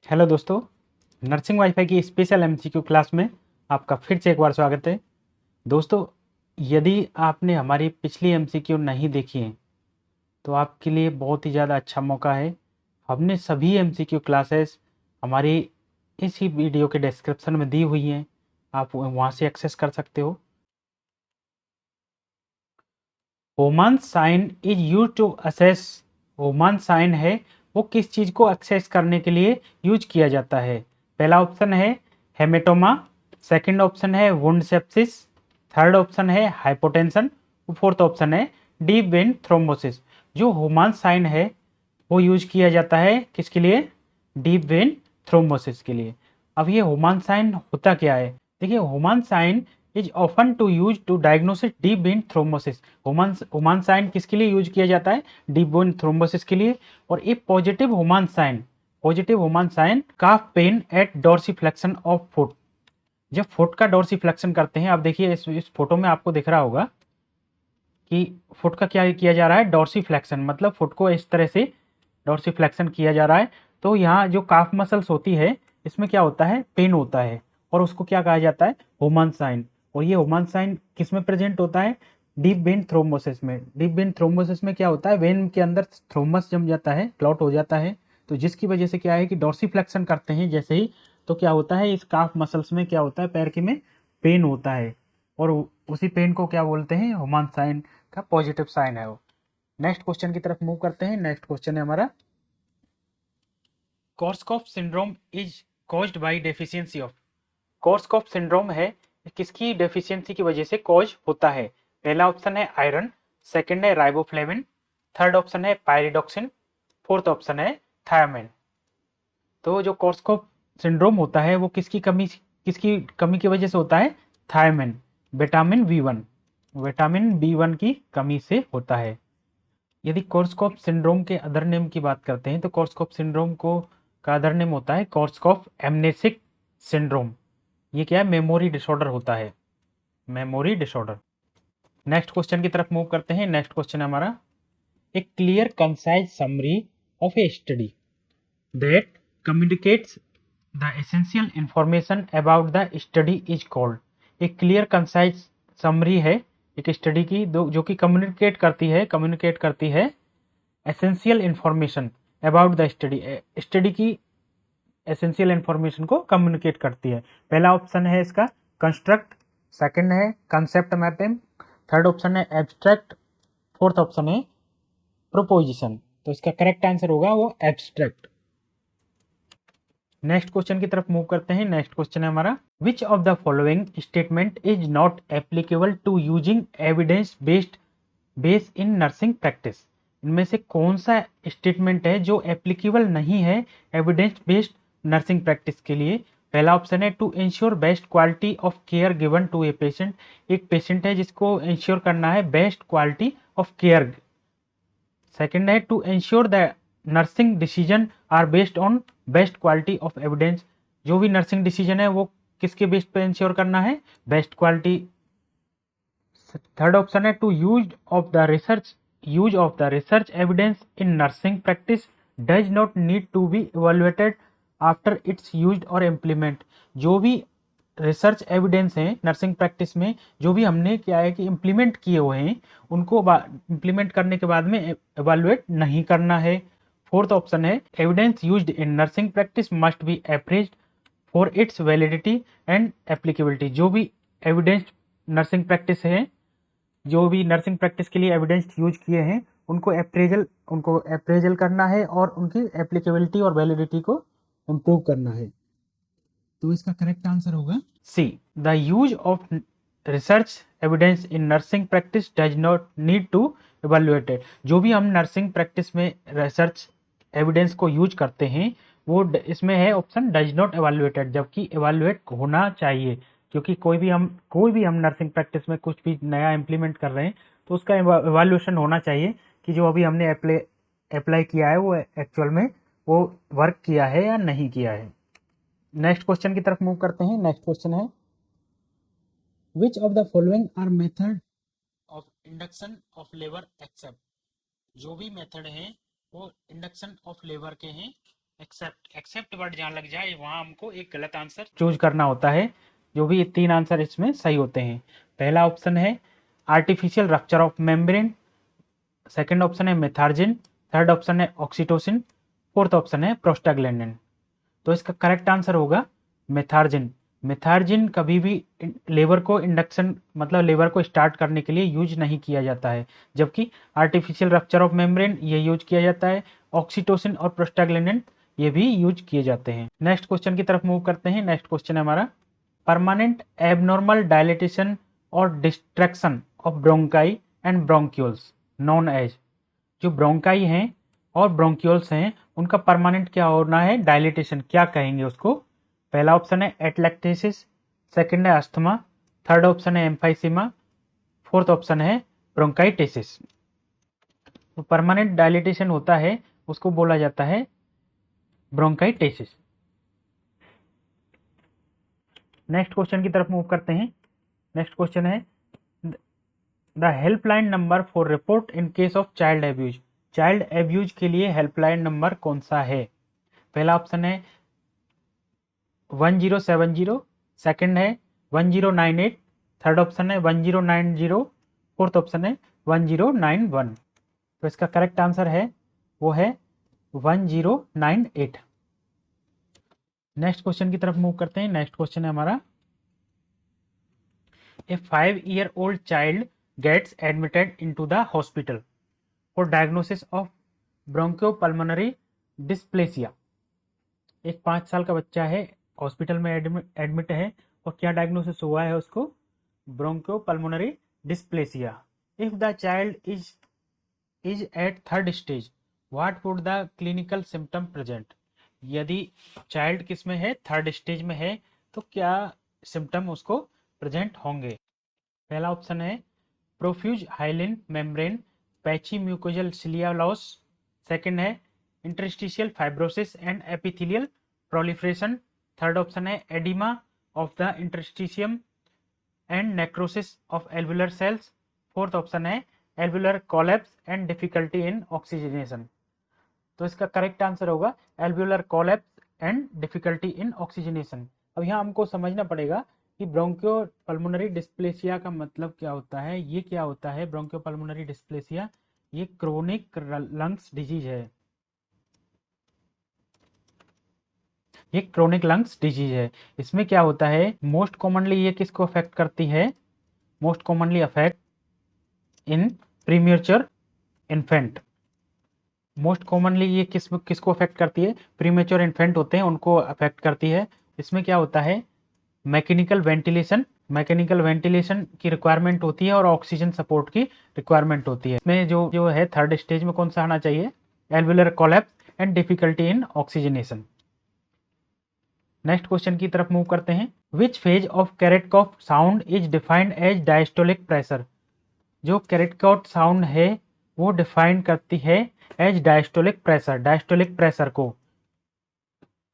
Hello दोस्तों, nursing wifi की special MCQ class में आपका फिर से एक बार स्वागत है। दोस्तों, यदि आपने हमारी पिछली एमसीक्यू नहीं देखी है तो आपके लिए बहुत ही ज़्यादा अच्छा मौका है। हमने सभी एमसीक्यू क्लासेस हमारी इसी वीडियो के डिस्क्रिप्शन में दी हुई हैं, आप वहाँ से एक्सेस कर सकते हो। Homan sign is use to assess. Homan sign है वो किस चीज़ को एक्सेस करने के लिए यूज किया जाता है। पहला ऑप्शन है हेमेटोमा, सेकंड ऑप्शन है वुंड सेप्सिस, थर्ड ऑप्शन है हाइपोटेंशन, फोर्थ ऑप्शन है डीप वेन थ्रोम्बोसिस। जो होमन साइन है वो यूज किया जाता है किसके लिए? डीप वेन थ्रोम्बोसिस के लिए। अब ये होमन साइन होता क्या है? देखिए, Homan sign is often to use to diagnosis deep vein thrombosis. Homan sign किसके लिए यूज किया जाता है? डीप वेन थ्रोम्बोसिस के लिए। और a positive Homans sign calf pain at dorsiflexion of foot. जब फुट का डोर्सिफ्लेक्शन करते हैं, आप देखिए इस फोटो में आपको दिख रहा होगा कि फुट का क्या किया जा रहा है? डोर्सिफ्लेक्शन, मतलब फुट को इस तरह से डोर्सिफ्लेक्शन किया जा रहा है। तो यहाँ जो काफ मसल्स होती है, इसमें क्या होता है? पेन होता है, और उसको क्या कहा जाता है? Homan sign. और ये होमन साइन किस में प्रेजेंट होता है? डीप वेन थ्रोम्बोसिस में। डीप वेन थ्रोम्बोसिस में क्या होता है? वेन के अंदर थ्रोम्बस जम जाता है, क्लॉट हो जाता है। तो जिसकी वजह से क्या है कि डोर्सिफ्लेक्शन करते हैं जैसे ही, तो क्या होता है? इस काफ मसल्स में क्या होता है? पैर के में पेन होता है, और उसी पेन को क्या बोलते हैं? होमन साइन का पॉजिटिव साइन है वो। नेक्स्ट क्वेश्चन की तरफ मूव करते हैं। नेक्स्ट क्वेश्चन है हमारा, Korsakoff syndrome is caused by deficiency of. Korsakoff syndrome है किसकी डेफिशिएंसी की वजह से कॉज होता है? पहला ऑप्शन है आयरन, सेकंड है राइबोफ्लेविन, थर्ड ऑप्शन है पायरिडॉक्सिन, फोर्थ ऑप्शन है थायमिन। तो जो कोर्सकॉफ सिंड्रोम होता है वो किसकी कमी की वजह से होता है? थायमिन, विटामिन बी वन की कमी से होता है। यदि कोर्सकॉफ सिंड्रोम के अदर नेम की बात करते हैं तो कोर्सकॉफ सिंड्रोम को का अदर नेम होता है कोर्सकॉफ एमनेसिक सिंड्रोम। ये क्या है? मेमोरी डिसऑर्डर होता है, मेमोरी डिसऑर्डर। नेक्स्ट क्वेश्चन की तरफ मूव करते हैं। नेक्स्ट क्वेश्चन है हमारा, a clear concise summary of a study that communicates the essential information about the study is called. एक क्लियर कंसाइज समरी है एक स्टडी की जो कि कम्युनिकेट करती है essential information about the study. Study की एसेंशियल इंफॉर्मेशन को कम्युनिकेट करती है। पहला ऑप्शन है इसका कंस्ट्रक्ट, सेकंड है कंसेप्ट मैपिंग, थर्ड ऑप्शन है एब्स्ट्रैक्ट, फोर्थ ऑप्शन है प्रोपोजिशन। तो इसका करेक्ट आंसर होगा वो एब्स्ट्रैक्ट। नेक्स्ट क्वेश्चन की तरफ मूव करते हैं। नेक्स्ट क्वेश्चन है हमारा, which of the following statement is not applicable to using evidence based base in nursing practice. इनमें से कौन सा स्टेटमेंट है जो एप्लीकेबल नहीं है एविडेंस बेस्ड नर्सिंग प्रैक्टिस के लिए? पहला ऑप्शन है to ensure best quality of care given to a patient. एक पेशेंट है जिसको इंश्योर करना है best quality of care. Second है to ensure the nursing decision are based on best quality of evidence. जो भी नर्सिंग डिसीजन है वो किसके बेस्ड पे इंश्योर करना है? Best quality. थर्ड ऑप्शन है to use of the research evidence in nursing practice does not need to be evaluated after it's used और इम्प्लीमेंट। जो भी रिसर्च एविडेंस हैं नर्सिंग प्रैक्टिस में, जो भी हमने क्या है कि इम्प्लीमेंट किए हुए हैं, उनको इम्प्लीमेंट करने के बाद में एवेलुएट नहीं करना है। फोर्थ ऑप्शन है evidence used in nursing practice must be appraised for its validity and applicability. जो भी एविडेंस नर्सिंग प्रैक्टिस है, जो भी नर्सिंग प्रैक्टिस के लिए एविडेंस यूज किए हैं, उनको अप्रेजल करना है और उनकी एप्लीकेबिलिटी और वैलिडिटी को इम्प्रूव करना है। तो इसका करेक्ट आंसर होगा c, the use of research evidence in nursing practice does not need to evaluated. जो भी हम नर्सिंग प्रैक्टिस में रिसर्च एविडेंस को यूज करते हैं वो इसमें है ऑप्शन डज नॉट इवेल्युएटेड, जबकि इवेल्युएट होना चाहिए। क्योंकि कोई भी हम नर्सिंग प्रैक्टिस में कुछ भी नया इम्प्लीमेंट कर रहे हैं तो उसका इवेल्युएशन होना चाहिए कि जो अभी हमने अप्लाई किया है वो एक्चुअल में वो वर्क किया है या नहीं किया है। नेक्स्ट क्वेश्चन की तरफ मूव करते हैं। नेक्स्ट क्वेश्चन है, which of the following are method of induction of labour except. जो भी मेथड हैं वो इंडक्शन ऑफ लेबर के हैं एक्सेप्ट वर्ड जहाँ लग जाए वहाँ हमको एक गलत आंसर चूज करना होता है। जो भी 3 आंसर इसमें सही होते हैं। पहला ऑप्शन है artificial rupture of membrane, second option है मेथार्जिन, थर्ड ऑप्शन है ऑक्सीटोसिन, फोर्थ ऑप्शन है प्रोस्टाग्लैंडिन। तो इसका करेक्ट आंसर होगा मेथार्जिन। मेथार्जिन कभी भी लेबर को इंडक्शन मतलब लेबर को स्टार्ट करने के लिए यूज नहीं किया जाता है, जबकि आर्टिफिशियल रप्चर ऑफ मेम्ब्रेन ये यूज किया जाता है। ऑक्सीटोसिन और प्रोस्टाग्लैंडिन ये भी यूज किए जाते हैं। नेक्स्ट क्वेश्चन की तरफ मूव करते हैं। नेक्स्ट क्वेश्चन है हमारा परमानेंट एबनॉर्मल डायलेटेशन और distraction of bronchi and bronchioles known as. जो ब्रोंकाई हैं और ब्रोंक्यूल्स हैं उनका परमानेंट क्या होना है, डायलिटेशन क्या कहेंगे उसको। पहला ऑप्शन है एटलैक्टेसिस, सेकंड है अस्थमा, थर्ड ऑप्शन है एम्फाइसीमा, फोर्थ ऑप्शन है ब्रोंकाइटिस। तो परमानेंट डायलिटेशन होता है उसको बोला जाता है ब्रोंकाइटिस। नेक्स्ट क्वेश्चन की तरफ मूव करते हैं। नेक्स्ट क्वेश्चन है the helpline number for report in case of child abuse. Child abuse के लिए हेल्पलाइन नंबर कौन सा है। पहला ऑप्शन है 1070, सेकंड है 1098, थर्ड ऑप्शन है 1090, फोर्थ ऑप्शन है 1091। तो इसका करेक्ट आंसर है वो है 1098। नेक्स्ट क्वेश्चन की तरफ मूव करते हैं। नेक्स्ट क्वेश्चन है हमारा ए 5-year-old child gets admitted into the hospital for diagnosis of bronchopulmonary dysplasia। एक 5 साल का बच्चा है, हॉस्पिटल में एडमिट है और क्या डायग्नोसिस हुआ है उसको, bronchopulmonary dysplasia. If the child is at third stage what would the clinical symptom present. यदि चाइल्ड किस में है, थर्ड स्टेज में है, तो क्या सिम्टम उसको प्रेजेंट होंगे। पहला ऑप्शन है profuse hyaline membrane patchy mucosal cilia loss, second है interstitial fibrosis and epithelial proliferation, third option है oedema of the interstitium and necrosis of alveolar cells, fourth option है alveolar collapse and difficulty in oxygenation. तो इसका correct answer होगा alveolar collapse and difficulty in oxygenation. अब यहाँ हमको समझना पड़ेगा कि ब्रोंकियोपल्मोनरी डिस्प्लेसिया का मतलब क्या होता है। ये क्या होता है ब्रोंकियोपल्मोनरी डिस्प्लेसिया, ये क्रोनिक लंग्स डिजीज है। ये क्रोनिक लंग्स डिजीज है। इसमें क्या होता है, मोस्ट कॉमनली ये किसको अफेक्ट करती है, most commonly affect in premature infant. Most commonly ये किसको अफेक्ट करती है, प्रीमेच्योर इन्फेंट होते हैं उनको अफेक्ट करती है। इसमें क्या होता है, मैकेनिकल वेंटिलेशन की रिक्वायरमेंट होती है और ऑक्सीजन सपोर्ट की रिक्वायरमेंट होती है। इसमें जो है थर्ड स्टेज में कौन सा आना चाहिए, alveolar collapse and difficulty in oxygenation. Next question की तरफ मूव करते हैं। Which phase of Korotkoff sound is defined as diastolic pressure. जो कैरेटकॉफ साउंड है वो डिफाइन करती है एज डायस्टोलिक प्रेशर को।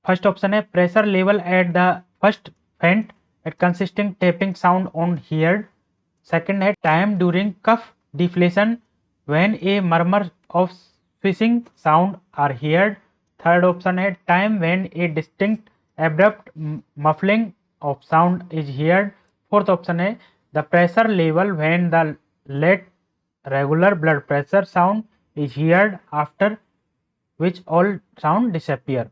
फर्स्ट ऑप्शन है pressure level at the first faint at consisting tapping sound on heard, second है time during cuff deflation when a murmur of swishing sound are heard, third option है time when a distinct abrupt muffling of sound is heard, fourth option है the pressure level when the late regular blood pressure sound is heard after which all sound disappear.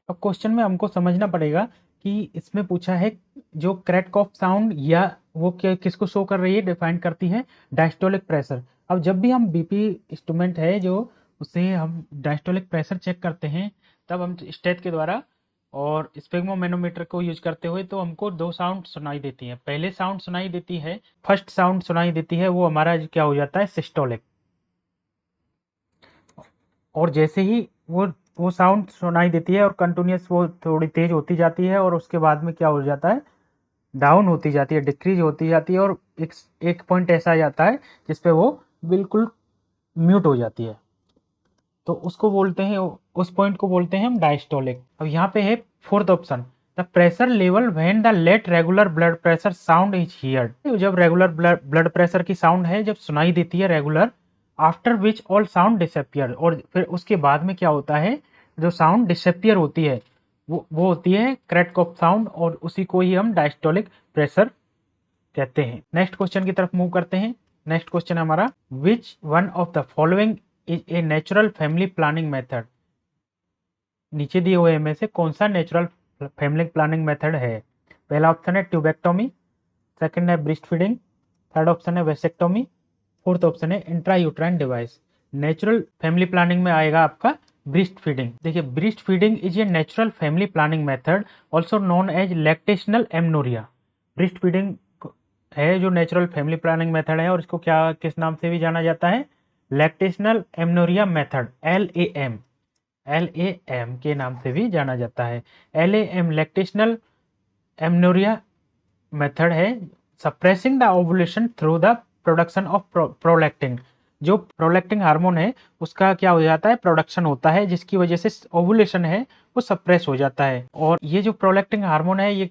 अब question में हमको समझना पड़ेगा कि इसमें पूछा है जो कैरेटकॉफ साउंड या वो किसको शो कर रही है, डिफाइन करती है डायस्टोलिक प्रेशर। अब जब भी हम बीपी इंस्ट्रूमेंट है जो उससे हम डायस्टोलिक प्रेशर चेक करते हैं तब हम स्टेथ के द्वारा और स्पेग्मोमेनोमीटर को यूज करते हुए तो हमको 2 साउंड सुनाई देती है। पहले साउंड सुनाई देती है, फर्स्ट साउंड सुनाई देती है वो हमारा क्या हो जाता है, सिस्टोलिक। और जैसे ही वो साउंड सुनाई देती है और कंटिन्यूस वो थोड़ी तेज होती जाती है और उसके बाद में क्या हो जाता है, डाउन होती जाती है, डिक्रीज होती जाती है और एक पॉइंट ऐसा आ जाता है जिसपे वो बिल्कुल म्यूट हो जाती है। तो उसको बोलते हैं, उस पॉइंट को बोलते हैं हम डायस्टोलिक। अब यहाँ पे है fourth option the pressure level when the late regular blood pressure sound is heard. जब रेगुलर ब्लड प्रेशर की साउंड है जब सुनाई देती है regular, after which all sound disappear, और फिर उसके बाद में क्या होता है जो साउंड डिसअपियर होती है वो होती है क्रेटकॉफ साउंड, और उसी को ही हम डायस्टोलिक प्रेशर कहते हैं। नेक्स्ट क्वेश्चन की तरफ मूव करते हैं। नेक्स्ट क्वेश्चन हमारा, which one of the following is a natural family planning method. नीचे दिए हुए में से कौन सा नेचुरल फैमिली प्लानिंग मेथड है? पहला ऑप्शन है ट्यूबेक्टोमी, सेकंड है ब्रेस्ट फीडिंग, थर्ड ऑप्शन है वेसेक्टोमी, फोर्थ ऑप्शन है intrauterine device. Natural family planning में आएगा आपका ब्रेस्ट फीडिंग। देखिए, breast feeding is a natural family planning method also known as lactational amenorrhea. Breast feeding है जो natural family planning method है, और इसको क्या किस नाम से भी जाना जाता है? लैक्टेशनल एमनोरिया मेथड, LAM के नाम से भी जाना जाता है। LAM लैक्टेशनल एमनोरिया मेथड है suppressing the ovulation through the production of prolactin. जो प्रोलैक्टिन हार्मोन है उसका क्या हो जाता है? प्रोडक्शन होता है, जिसकी वजह से ओवुलेशन है वो सप्रेस हो जाता है। और ये जो प्रोलैक्टिन हार्मोन है ये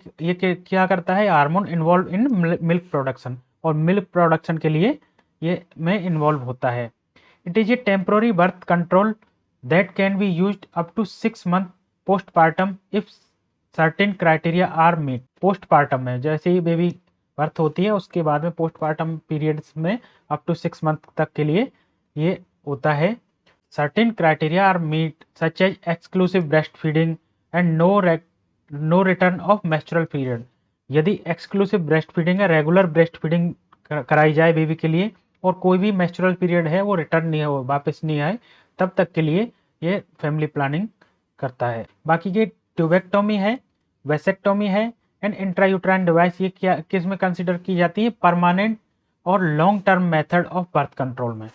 क्या करता है? Hormone involve in milk production, और मिल्क प्रोडक्शन के लिए ये में इन्वॉल्व होता है। It is a temporary birth control that can be used up to 6 month postpartum if certain criteria are meet. Postpartum में जैसे ही बेबी बर्थ होती है उसके बाद में पोस्टपार्टम पीरियड्स में अप टू 6 मंथ तक के लिए ये होता है। Certain criteria are meet such as exclusive breast feeding and no return of menstrual period. यदि एक्सक्लूसिव ब्रेस्ट फीडिंग है, रेगुलर ब्रेस्ट फीडिंग कराई जाए बेबी के लिए, और कोई भी मेंस्ट्रुअल पीरियड है वो रिटर्न नहीं हो, वापस नहीं आए, तब तक के लिए ये फैमिली प्लानिंग करता है। बाकी के ट्यूबेक्टोमी है, वेसेक्टोमी है एंड इंट्रायूट्राइन डिवाइस, ये क्या किस में कंसिडर की जाती है? परमानेंट और long term method of birth control में।